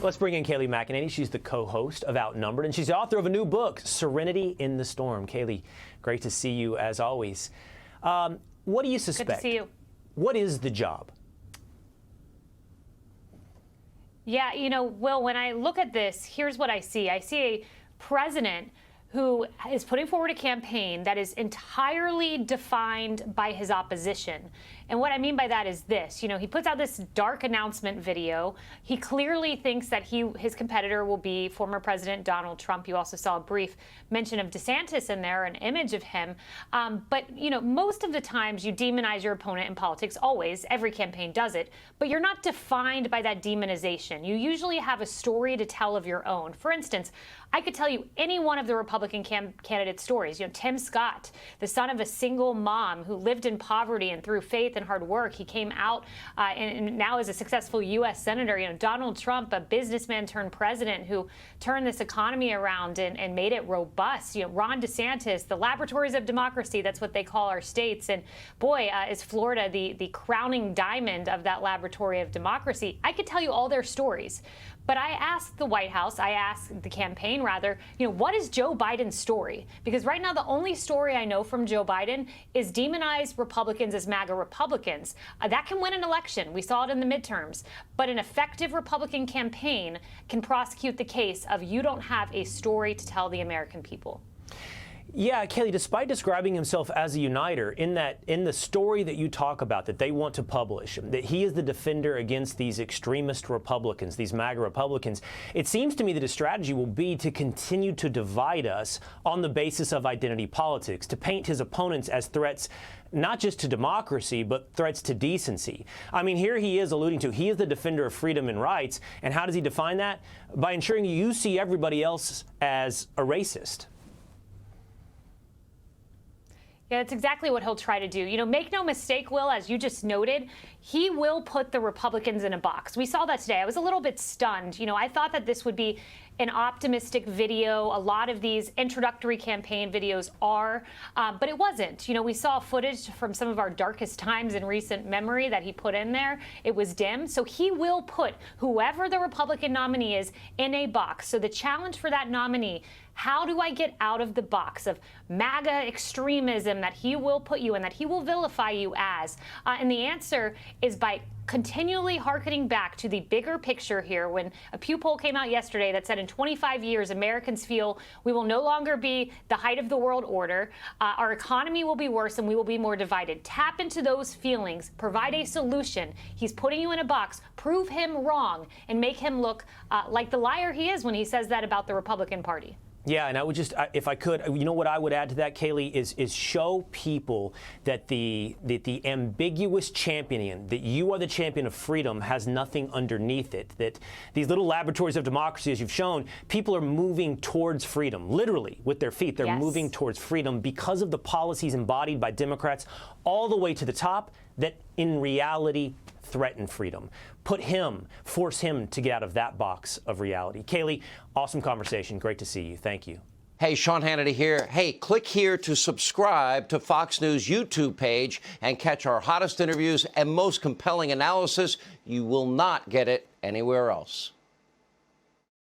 Let's bring in Kayleigh McEnany. She's the co-host of Outnumbered, and she's the author of a new book, Serenity in the Storm. Kayleigh, great to see you as always. What do you suspect? Good to see you. What is the job? Yeah, you know, Will, when I look at this, here's what I see. I see a president who is putting forward a campaign that is entirely defined by his opposition. And what I mean by that is this, you know, he puts out this dark announcement video. He clearly thinks that his competitor will be former President Donald Trump. You also saw a brief mention of DeSantis in there, an image of him. But, you know, most of the times you demonize your opponent in politics, always. Every campaign does it. But you're not defined by that demonization. You usually have a story to tell of your own. For instance, I could tell you any one of the Republican candidate stories. You know, Tim Scott, the son of a single mom who lived in poverty, and through faith and hard work, he came out and now is a successful U.S. senator. You know, Donald Trump, a businessman turned president who turned this economy around and made it robust. You know, Ron DeSantis, the laboratories of democracy, that's what they call our states. And boy, is Florida the crowning diamond of that laboratory of democracy. I could tell you all their stories. But I asked the White House, I asked the campaign rather, you know, what is Joe Biden's story? Because right now the only story I know from Joe Biden is demonize Republicans as MAGA Republicans. That can win an election. We saw it in the midterms. But an effective Republican campaign can prosecute the case of you don't have a story to tell the American people. Yeah, Kayleigh, despite describing himself as a uniter, in the story that you talk about that they want to publish, that he is the defender against these extremist Republicans, these MAGA Republicans, it seems to me that his strategy will be to continue to divide us on the basis of identity politics, to paint his opponents as threats not just to democracy, but threats to decency. I mean, here he is alluding to, he is the defender of freedom and rights, and how does he define that? By ensuring you see everybody else as a racist. Yeah, that's exactly what he'll try to do. You know, make no mistake, Will, as you just noted, he will put the Republicans in a box. We saw that today. I was a little bit stunned. You know, I thought that this would be an optimistic video. A lot of these introductory campaign videos are, but it wasn't. You know, we saw footage from some of our darkest times in recent memory that he put in there. It was dim. So he will put whoever the Republican nominee is in a box. So the challenge for that nominee, how do I get out of the box of MAGA extremism that he will put you in, that he will vilify you as? And the answer is by continually hearkening back to the bigger picture here. When a Pew poll came out yesterday that said in 25 years, Americans feel we will no longer be the height of the world order, our economy will be worse, and we will be more divided. Tap into those feelings, provide a solution. He's putting you in a box, prove him wrong, and make him look like the liar he is when he says that about the Republican Party. Yeah, and I would just, if I could, you know what I would add to that, Kayleigh, is show people that the ambiguous championing, that you are the champion of freedom, has nothing underneath it. That these little laboratories of democracy, as you've shown, people are moving towards freedom, literally with their feet. They're moving towards freedom because of the policies embodied by Democrats all the way to the top that in reality threaten freedom. Force him to get out of that box of reality. Kayleigh, awesome conversation. Great to see you. Thank you. Hey, Sean Hannity here. Hey, click here to subscribe to Fox News YouTube page and catch our hottest interviews and most compelling analysis. You will not get it anywhere else.